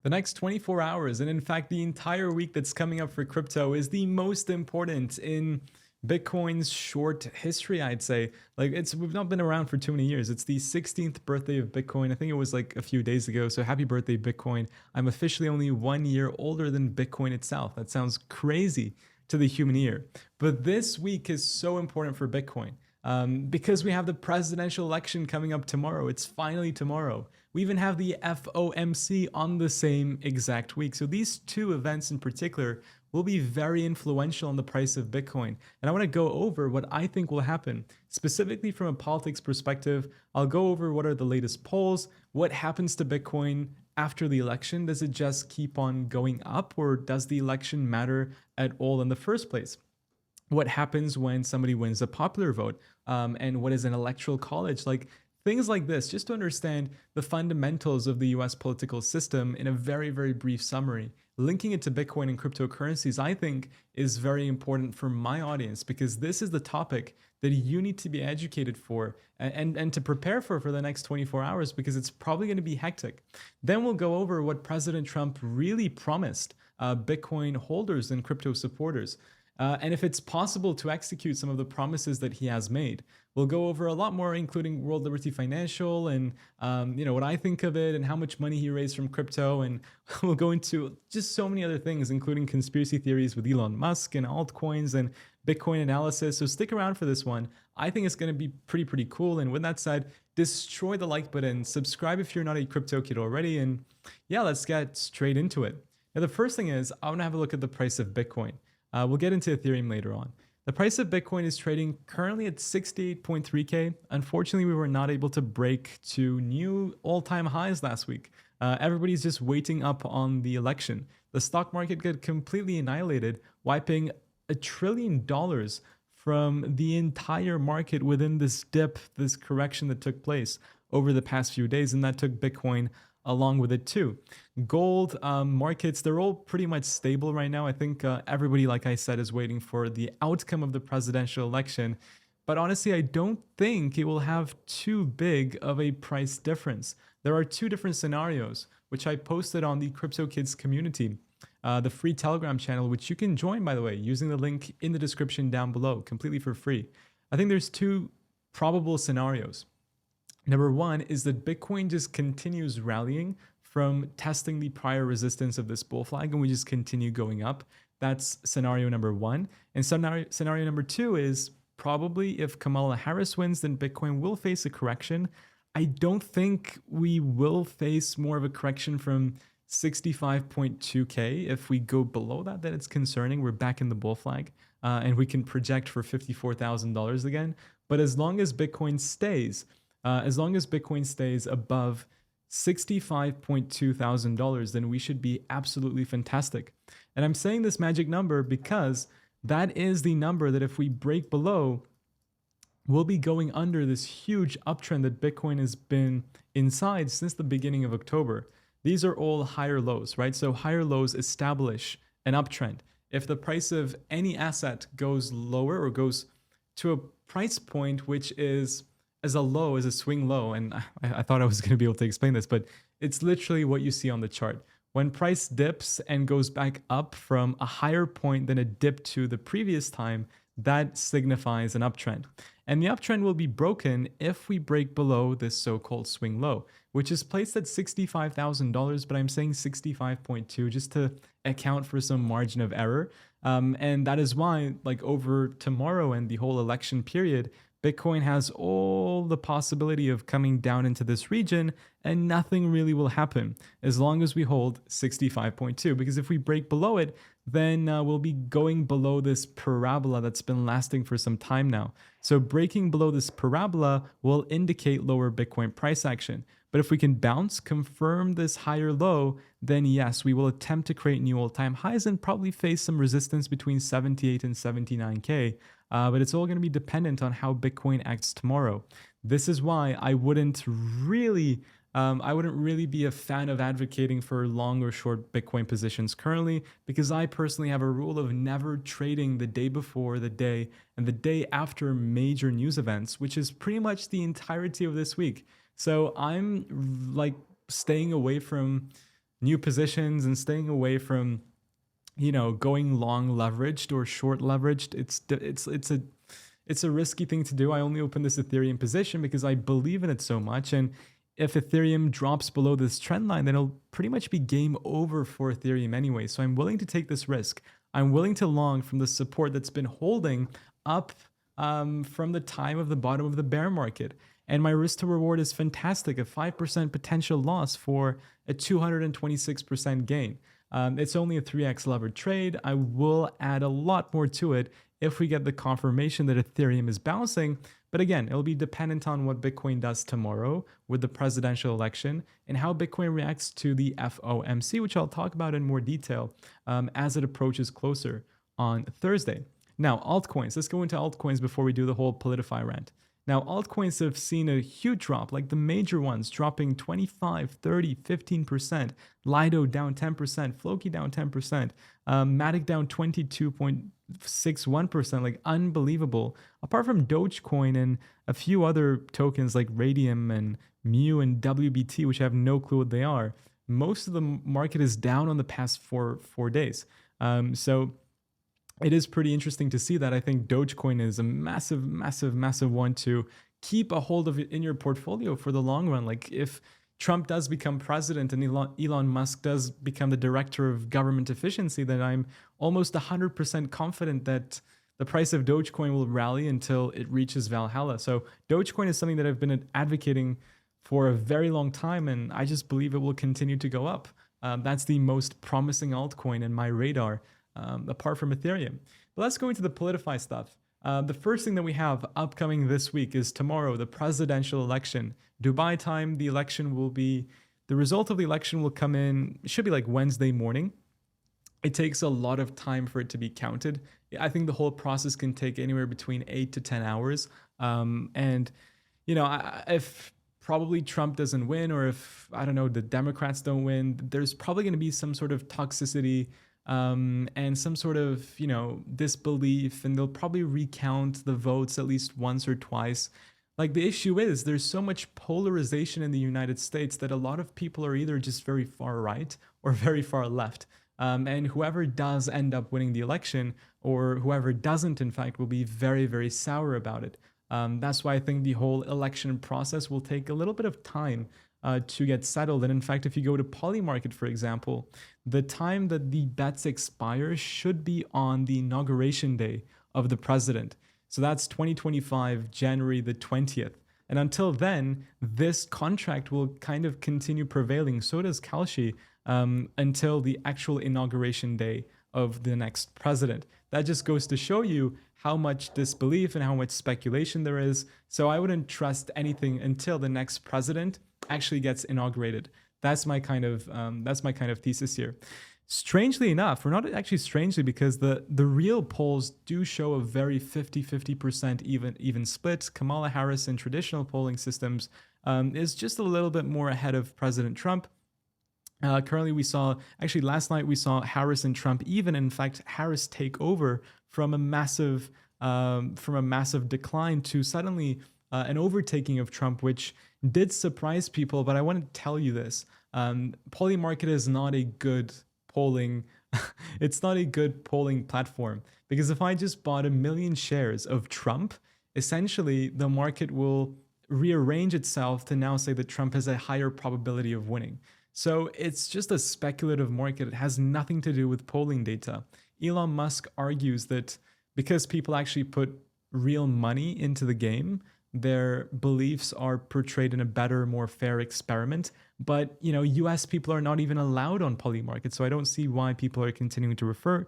The next 24 hours, and in fact, the entire week that's coming up for crypto is the most important in Bitcoin's short history, I'd say. Like we've not been around for too many years. It's the 16th birthday of Bitcoin. I think it was like a few days ago. So happy birthday, Bitcoin. I'm officially only 1 year older than Bitcoin itself. That sounds crazy to the human ear. But this week is so important for Bitcoin. Because we have the presidential election coming up tomorrow. It's finally tomorrow. We even have the FOMC on the same exact week. So these two events in particular will be very influential on the price of Bitcoin. And I want to go over what I think will happen. Specifically from a politics perspective, I'll go over what are the latest polls, what happens to Bitcoin after the election. Does it just keep on going up, or does the election matter at all in the first place? What happens when somebody wins a popular vote, and what is an electoral college, like things like this, just to understand the fundamentals of the US political system in a very, very brief summary. Linking it to Bitcoin and cryptocurrencies, I think, is very important for my audience, because this is the topic that you need to be educated for and to prepare for the next 24 hours, because it's probably going to be hectic. Then we'll go over what President Trump really promised Bitcoin holders and crypto supporters. And if it's possible to execute some of the promises that he has made. We'll go over a lot more, including World Liberty Financial and what I think of it and how much money he raised from crypto. And we'll go into just so many other things, including conspiracy theories with Elon Musk and altcoins and Bitcoin analysis. So stick around for this one. I think it's going to be pretty cool. And with that said, destroy the like button, subscribe if you're not a crypto kid already. And yeah, let's get straight into it. Now, the first thing is I want to have a look at the price of Bitcoin. We'll get into Ethereum later on. The price of Bitcoin is trading currently at 68.3K. Unfortunately, we were not able to break to new all-time highs last week. Everybody's just waiting up on the election. The stock market got completely annihilated, wiping $1 trillion from the entire market within this dip, this correction that took place over the past few days, and that took Bitcoin along with it too. Gold markets, they're all pretty much stable right now. I think everybody, like I said, is waiting for the outcome of the presidential election. But honestly, I don't think it will have too big of a price difference. There are two different scenarios, which I posted on the Crypto Kids community, the free Telegram channel, which you can join, by the way, using the link in the description down below, completely for free. I think there's two probable scenarios. Number one is that Bitcoin just continues rallying from testing the prior resistance of this bull flag, and we just continue going up. That's scenario number one. And scenario number two is probably if Kamala Harris wins, then Bitcoin will face a correction. I don't think we will face more of a correction from 65.2K. If we go below that, then it's concerning. We're back in the bull flag, and we can project for $54,000 again. But as long as Bitcoin stays above $65,200, then we should be absolutely fantastic. And I'm saying this magic number because that is the number that if we break below, we'll be going under this huge uptrend that Bitcoin has been inside since the beginning of October. These are all higher lows, right? So higher lows establish an uptrend. If the price of any asset goes lower or goes to a price point which is as a low, as a swing low, and I thought I was going to be able to explain this, but it's literally what you see on the chart. When price dips and goes back up from a higher point than a dip to the previous time, that signifies an uptrend. And the uptrend will be broken if we break below this so-called swing low, which is placed at $65,000, but I'm saying 65.2 just to account for some margin of error. And that is why, like over tomorrow and the whole election period, Bitcoin has all the possibility of coming down into this region and nothing really will happen as long as we hold 65.2. Because if we break below it, then we'll be going below this parabola that's been lasting for some time now. So breaking below this parabola will indicate lower Bitcoin price action. But if we can bounce, confirm this higher low, then yes, we will attempt to create new all-time highs and probably face some resistance between 78 and 79K. But it's all going to be dependent on how Bitcoin acts tomorrow. This is why I wouldn't really be a fan of advocating for long or short Bitcoin positions currently, because I personally have a rule of never trading the day before, the day, and the day after major news events, which is pretty much the entirety of this week. So I'm like staying away from new positions and staying away from, going long leveraged or short leveraged. It's a risky thing to do. I only opened this Ethereum position because I believe in it so much. And if Ethereum drops below this trend line, then it'll pretty much be game over for Ethereum anyway. So I'm willing to take this risk. I'm willing to long from the support that's been holding up from the time of the bottom of the bear market. And my risk to reward is fantastic, a 5% potential loss for a 226% gain. It's only a 3x levered trade. I will add a lot more to it if we get the confirmation that Ethereum is bouncing. But again, it'll be dependent on what Bitcoin does tomorrow with the presidential election and how Bitcoin reacts to the FOMC, which I'll talk about in more detail as it approaches closer on Thursday. Now, altcoins. Let's go into altcoins before we do the whole PolitiFi rant. Now, altcoins have seen a huge drop, like the major ones dropping 25, 30, 15%. Lido down 10%, Floki down 10%, Matic down 22.61%, like unbelievable. Apart from Dogecoin and a few other tokens like Radium and Mu and WBT, which I have no clue what they are, most of the market is down on the past four days. So it is pretty interesting to see that. I think Dogecoin is a massive, massive, massive one to keep a hold of it in your portfolio for the long run. Like if Trump does become president and Elon Musk does become the director of government efficiency, then I'm almost 100% confident that the price of Dogecoin will rally until it reaches Valhalla. So Dogecoin is something that I've been advocating for a very long time, and I just believe it will continue to go up. That's the most promising altcoin in my radar. Apart from Ethereum. But let's go into the PolitiFi stuff. The first thing that we have upcoming this week is tomorrow, the presidential election. Dubai time, the result of the election will come in, it should be like Wednesday morning. It takes a lot of time for it to be counted. I think the whole process can take anywhere between 8 to 10 hours. If probably Trump doesn't win, or if, I don't know, the Democrats don't win, there's probably going to be some sort of toxicity and some sort of, disbelief, and they'll probably recount the votes at least once or twice. Like the issue is there's so much polarization in the United States that a lot of people are either just very far right or very far left. And whoever does end up winning the election, or whoever doesn't, in fact, will be very, very sour about it. That's why I think the whole election process will take a little bit of time to get settled. And in fact, if you go to Polymarket, for example, the time that the bets expire should be on the inauguration day of the president. So that's 2025, January the 20th. And until then, this contract will kind of continue prevailing. So does Kalshi until the actual inauguration day of the next president. That just goes to show you how much disbelief and how much speculation there is. So I wouldn't trust anything until the next president actually gets inaugurated. That's my kind of thesis here. Strangely enough, or not actually strangely, because the real polls do show a very 50% even split. Kamala Harris in traditional polling systems is just a little bit more ahead of President Trump. Currently, last night we saw Harris and Trump even. In fact, Harris take over from a massive decline to suddenly an overtaking of Trump, which did surprise people. But I want to tell you this: Polymarket is not a good polling. It's not a good polling platform, because if I just bought 1 million shares of Trump, essentially the market will rearrange itself to now say that Trump has a higher probability of winning. So it's just a speculative market. It has nothing to do with polling data. Elon Musk argues that because people actually put real money into the game, their beliefs are portrayed in a better, more fair experiment. But, US people are not even allowed on Polymarket, so I don't see why people are continuing to refer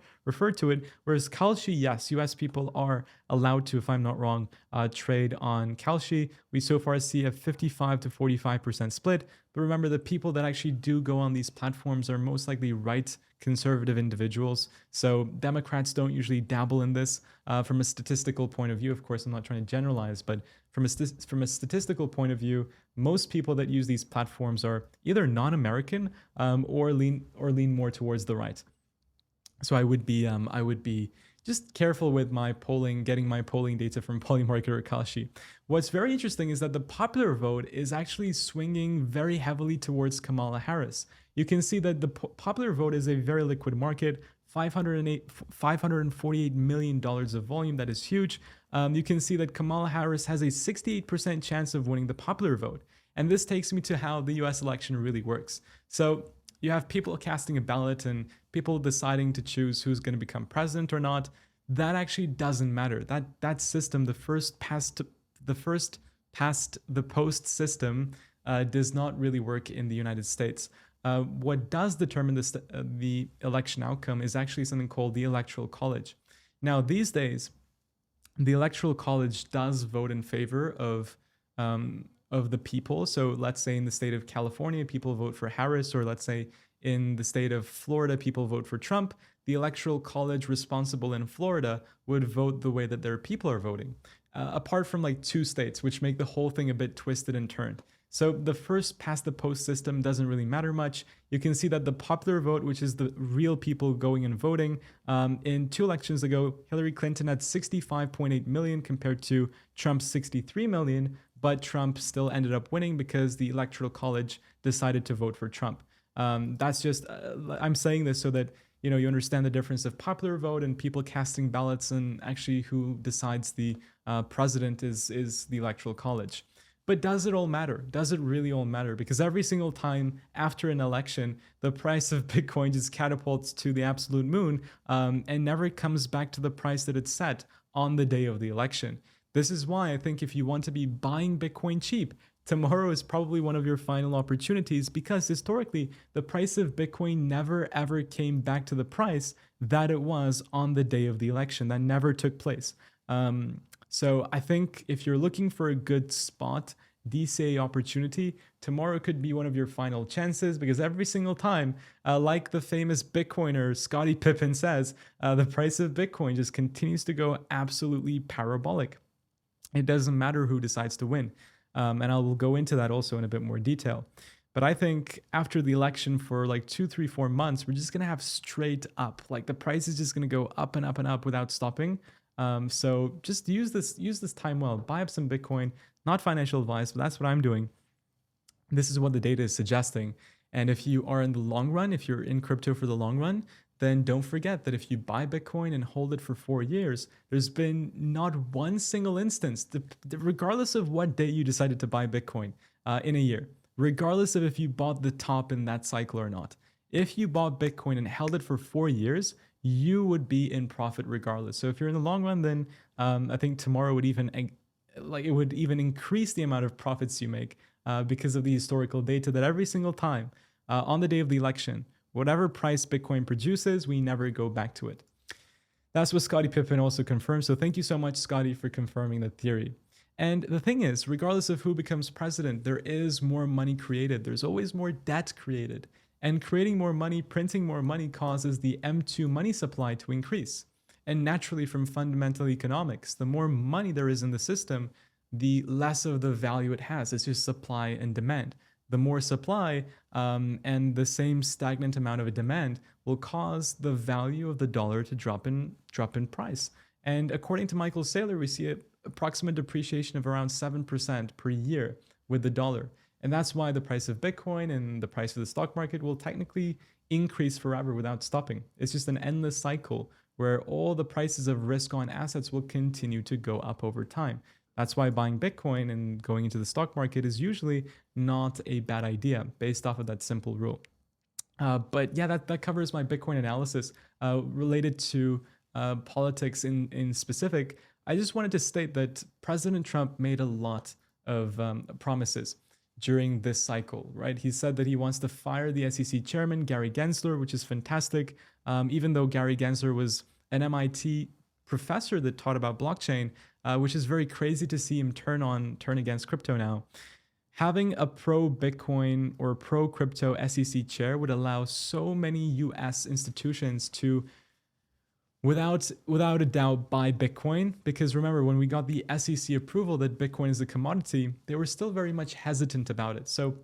to it. Whereas Kalshi, yes, US people are allowed to, if I'm not wrong, trade on Kalshi. We so far see a 55 to 45% split. But remember, the people that actually do go on these platforms are most likely right conservative individuals. So Democrats don't usually dabble in this from a statistical point of view. Of course, I'm not trying to generalize, but from a statistical point of view, most people that use these platforms are either non-American or lean more towards the right. So I would be just careful with my polling, getting my polling data from Polymarket Kashi. What's very interesting is that the popular vote is actually swinging very heavily towards Kamala Harris. You can see that the popular vote is a very liquid market, $548 million of volume. That is huge. You can see that Kamala Harris has a 68% chance of winning the popular vote. And this takes me to how the US election really works. So you have people casting a ballot and people deciding to choose who's going to become president or not. That actually doesn't matter. That system, the first past the post system, does not really work in the United States. What does determine the election outcome is actually something called the Electoral College. Now, these days, the Electoral College does vote in favor of the people. So let's say in the state of California, people vote for Harris, or let's say in the state of Florida, people vote for Trump. The Electoral College responsible in Florida would vote the way that their people are voting, apart from like 2 states, which make the whole thing a bit twisted and turned. So the first past the post system doesn't really matter much. You can see that the popular vote, which is the real people going and voting, in 2 elections ago, Hillary Clinton had 65.8 million compared to Trump's 63 million, but Trump still ended up winning because the Electoral College decided to vote for Trump. That's just, I'm saying this so that you understand the difference of popular vote and people casting ballots, and actually who decides the president is the Electoral College. But does it all matter? Does it really all matter? Because every single time after an election, the price of Bitcoin just catapults to the absolute moon, and never comes back to the price that it's set on the day of the election. This is why I think if you want to be buying Bitcoin cheap, tomorrow is probably one of your final opportunities, because historically, the price of Bitcoin never ever came back to the price that it was on the day of the election. That never took place. So I think if you're looking for a good spot, DCA opportunity, tomorrow could be one of your final chances, because every single time, like the famous Bitcoiner Scottie Pippen says, the price of Bitcoin just continues to go absolutely parabolic. It doesn't matter who decides to win. And I'll go into that also in a bit more detail. But I think after the election for like 2, 3, 4 months, we're just going to have straight up. Like the price is just going to go up and up and up without stopping. So just use this time well. Buy up some Bitcoin. Not financial advice, but that's what I'm doing. This is what the data is suggesting. And if you are in the long run, if you're in crypto for the long run, then don't forget that if you buy Bitcoin and hold it for 4 years, there's been not one single instance, regardless of what day you decided to buy Bitcoin in a year, regardless of if you bought the top in that cycle or not. If you bought Bitcoin and held it for 4 years, you would be in profit regardless. So if you're in the long run, then I think tomorrow would even increase the amount of profits you make because of the historical data that every single time on the day of the election, whatever price Bitcoin produces, we never go back to it. That's what Scottie Pippen also confirmed. So thank you so much, Scottie, for confirming that theory. And the thing is, regardless of who becomes president, there is more money created. There's always more debt created. And creating more money, printing more money causes the M2 money supply to increase. And naturally, from fundamental economics, the more money there is in the system, the less of the value it has. It's just supply and demand. The more supply and the same stagnant amount of a demand will cause the value of the dollar to drop in price. And according to Michael Saylor, we see an approximate depreciation of around 7% per year with the dollar. And that's why the price of Bitcoin and the price of the stock market will technically increase forever without stopping. It's just an endless cycle where all the prices of risk-on assets will continue to go up over time. That's why buying Bitcoin and going into the stock market is usually not a bad idea based off of that simple rule. But yeah, that covers my Bitcoin analysis related to politics in specific. I just wanted to state that President Trump made a lot of promises during this cycle, right? He said that he wants to fire the SEC chairman, Gary Gensler, which is fantastic. Even though Gary Gensler was an MIT professor that taught about blockchain, which is very crazy to see him turn against crypto now. Having a pro-Bitcoin or pro-crypto SEC chair would allow so many US institutions to, without a doubt, buy Bitcoin. Because remember, when we got the SEC approval that Bitcoin is a commodity, they were still very much hesitant about it. So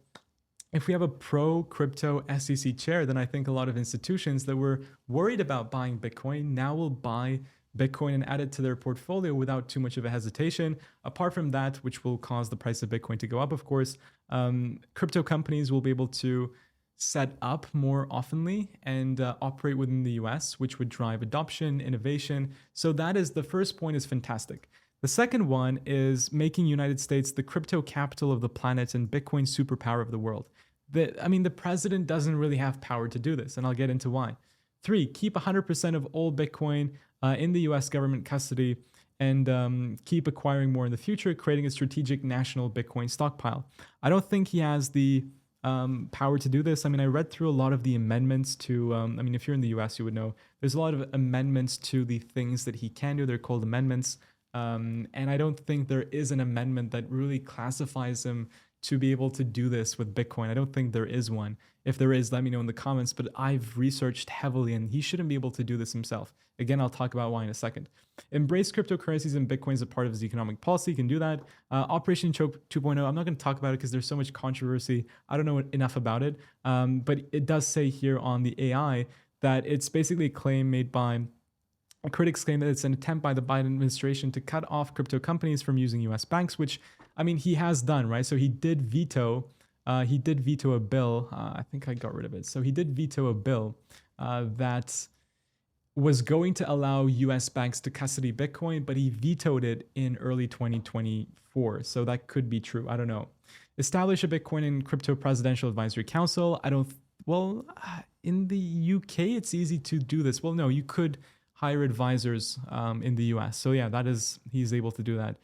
if we have a pro-crypto SEC chair, then I think a lot of institutions that were worried about buying Bitcoin now will buy Bitcoin and add it to their portfolio without too much of a hesitation. Apart from that, which will cause the price of Bitcoin to go up, of course, crypto companies will be able to set up more oftenly and operate within the US, which would drive adoption, innovation. So that is the first point, is fantastic. The second one is making United States the crypto capital of the planet and Bitcoin superpower of the world. The president doesn't really have power to do this, and I'll get into why. 3, keep 100% of all Bitcoin in the US government custody and keep acquiring more in the future, creating a strategic national Bitcoin stockpile. I don't think he has the power to do this. I read through a lot of the amendments to, if you're in the US, you would know there's a lot of amendments to the things that he can do. They're called amendments. And I don't think there is an amendment that really classifies him to be able to do this with Bitcoin. I don't think there is one. If there is, let me know in the comments, but I've researched heavily and he shouldn't be able to do this himself. Again, I'll talk about why in a second. Embrace cryptocurrencies and Bitcoin as a part of his economic policy. You can do that. Operation Choke 2.0, I'm not going to talk about it because there's so much controversy. I don't know enough about it. But it does say here on the AI that it's basically a claim made by critics claim that it's an attempt by the Biden administration to cut off crypto companies from using US banks, which, he has done, right? So he did veto a bill. I think I got rid of it. So he did veto a bill that was going to allow US banks to custody Bitcoin, but he vetoed it in early 2024. So that could be true. I don't know. Establish a Bitcoin and crypto presidential advisory council. In the UK, it's easy to do this. Well, no, you could hire advisors in the US. So yeah, he's able to do that.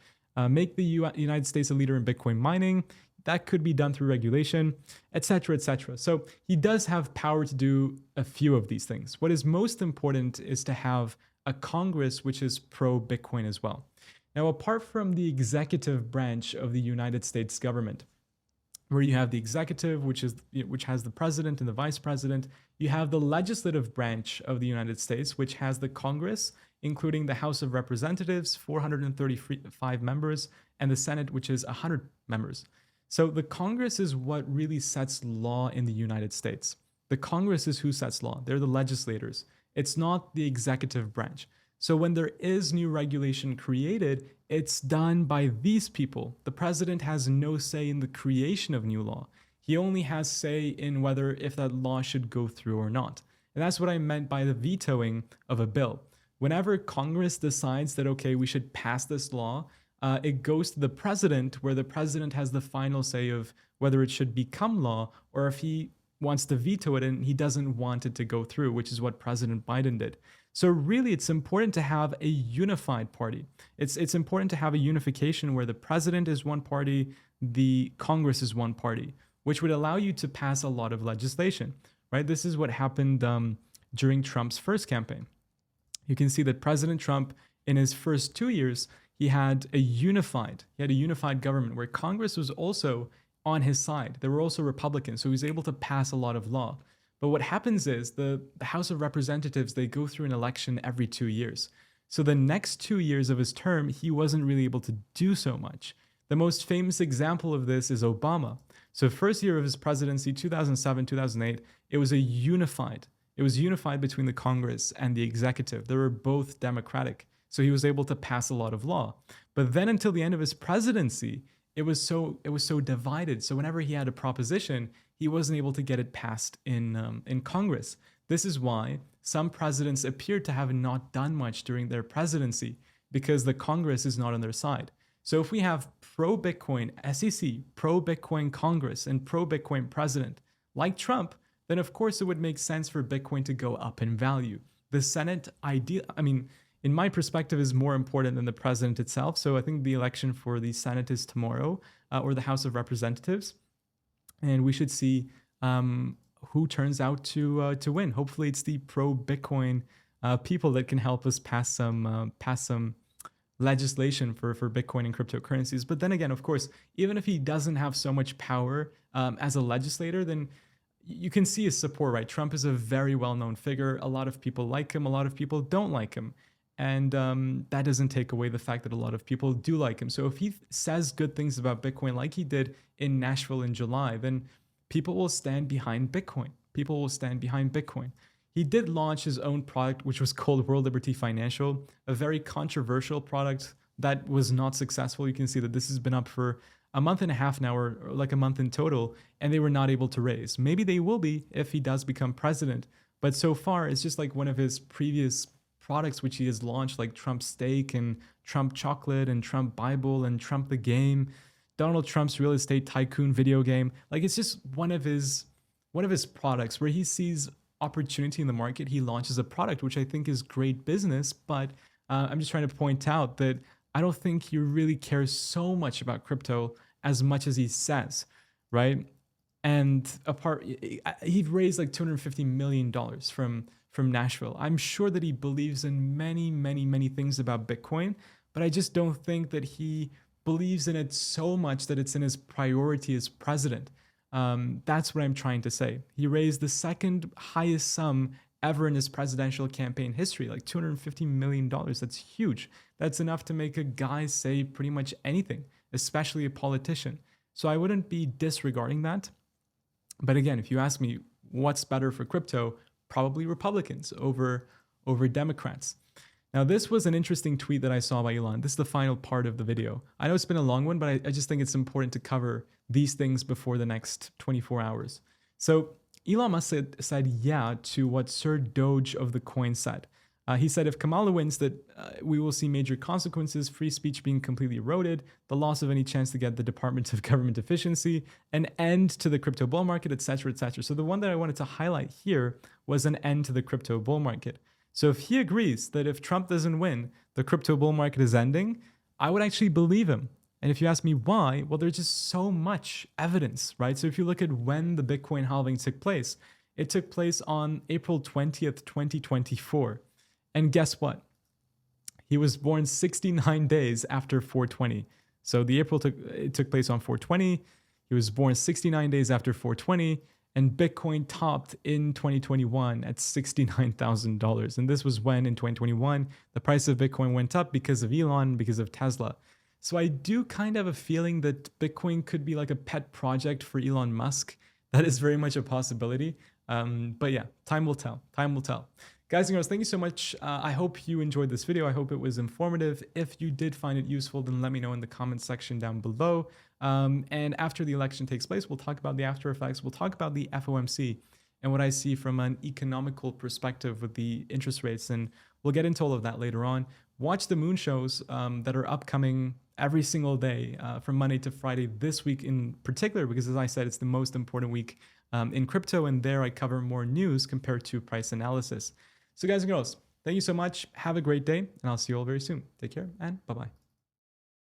Make the United States a leader in Bitcoin mining. That could be done through regulation, etc., etc. So he does have power to do a few of these things. What is most important is to have a Congress which is pro-Bitcoin as well. Now, apart from the executive branch of the United States government, where you have the executive, which has the president and the vice president, you have the legislative branch of the United States, which has the Congress, including the House of Representatives, 435 members, and the Senate, which is 100 members. So the Congress is what really sets law in the United States. The Congress is who sets law. They're the legislators. It's not the executive branch. So when there is new regulation created, it's done by these people. The president has no say in the creation of new law. He only has say in if that law should go through or not. And that's what I meant by the vetoing of a bill. Whenever Congress decides that, okay, we should pass this law, it goes to the president, where the president has the final say of whether it should become law or if he wants to veto it and he doesn't want it to go through, which is what President Biden did. So really, it's important to have a unified party. It's important to have a unification where the president is one party, the Congress is one party, which would allow you to pass a lot of legislation, right? This is what happened during Trump's first campaign. You can see that President Trump, in his first 2 years, he had a unified government where Congress was also on his side. There were also Republicans, so he was able to pass a lot of law. But what happens is the House of Representatives, they go through an election every 2 years. So the next 2 years of his term, he wasn't really able to do so much. The most famous example of this is Obama. So first year of his presidency, 2007, 2008, it was unified between the Congress and the executive. They were both Democratic. So he was able to pass a lot of law. But then until the end of his presidency, it was so divided. So whenever he had a proposition, he wasn't able to get it passed in Congress. This is why some presidents appeared to have not done much during their presidency, because the Congress is not on their side. So if we have pro-Bitcoin SEC, pro-Bitcoin Congress, and pro-Bitcoin president like Trump, then of course it would make sense for Bitcoin to go up in value. The Senate in my perspective, is more important than the president itself. So I think the election for the Senate is tomorrow, or the House of Representatives. And we should see who turns out to win. Hopefully it's the pro-Bitcoin people that can help us pass some legislation for Bitcoin and cryptocurrencies. But then again, of course, even if he doesn't have so much power as a legislator, then you can see his support, right? Trump is a very well-known figure. A lot of people like him. A lot of people don't like him. And that doesn't take away the fact that a lot of people do like him. So if he says good things about Bitcoin like he did in Nashville in July, then people will stand behind Bitcoin. People will stand behind Bitcoin. he did launch his own product, which was called World Liberty Financial, a very controversial product that was not successful. You can see that this has been up for a month and a half now, or like a month in total, and they were not able to raise. Maybe they will be if he does become president. But so far, it's just like one of his previous products which he has launched, like Trump Steak and Trump Chocolate and Trump Bible and Trump the Game, Donald Trump's real estate tycoon video game. Like, it's just one of his products where he sees opportunity in the market. He launches a product which I think is great business, but I'm just trying to point out that I don't think he really cares so much about crypto as much as he says, right? And he raised like $250 million from Nashville. I'm sure that he believes in many, many, many things about Bitcoin, but I just don't think that he believes in it so much that it's in his priority as president. That's what I'm trying to say. He raised the second highest sum ever in his presidential campaign history, like $250 million. That's huge. That's enough to make a guy say pretty much anything, especially a politician. So I wouldn't be disregarding that. But again, if you ask me what's better for crypto, probably Republicans over Democrats. Now, this was an interesting tweet that I saw by Elon. This is the final part of the video. I know it's been a long one, but I just think it's important to cover these things before the next 24 hours. So Elon Musk said yeah to what Sir Doge of the coin said. He said, if Kamala wins, that we will see major consequences, free speech being completely eroded, the loss of any chance to get the Department of Government efficiency, an end to the crypto bull market, etc., etc. So the one that I wanted to highlight here was an end to the crypto bull market. So if he agrees that if Trump doesn't win, the crypto bull market is ending, I would actually believe him. And if you ask me why, well, there's just so much evidence, right? So if you look at when the Bitcoin halving took place, it took place on April 20th, 2024. And guess what? He was born 69 days after 420. So it took place on 420. He was born 69 days after 420. And Bitcoin topped in 2021 at $69,000. And this was when in 2021, the price of Bitcoin went up because of Elon, because of Tesla. So I do kind of have a feeling that Bitcoin could be like a pet project for Elon Musk. That is very much a possibility. But yeah, time will tell. Time will tell. Guys and girls, thank you so much. I hope you enjoyed this video. I hope it was informative. If you did find it useful, then let me know in the comments section down below. And after the election takes place, we'll talk about the after effects. We'll talk about the FOMC and what I see from an economical perspective with the interest rates. And we'll get into all of that later on. Watch the moon shows that are upcoming every single day from Monday to Friday this week in particular, because as I said, it's the most important week in crypto. And there I cover more news compared to price analysis. So guys and girls, thank you so much. Have a great day, and I'll see you all very soon. Take care, and bye-bye.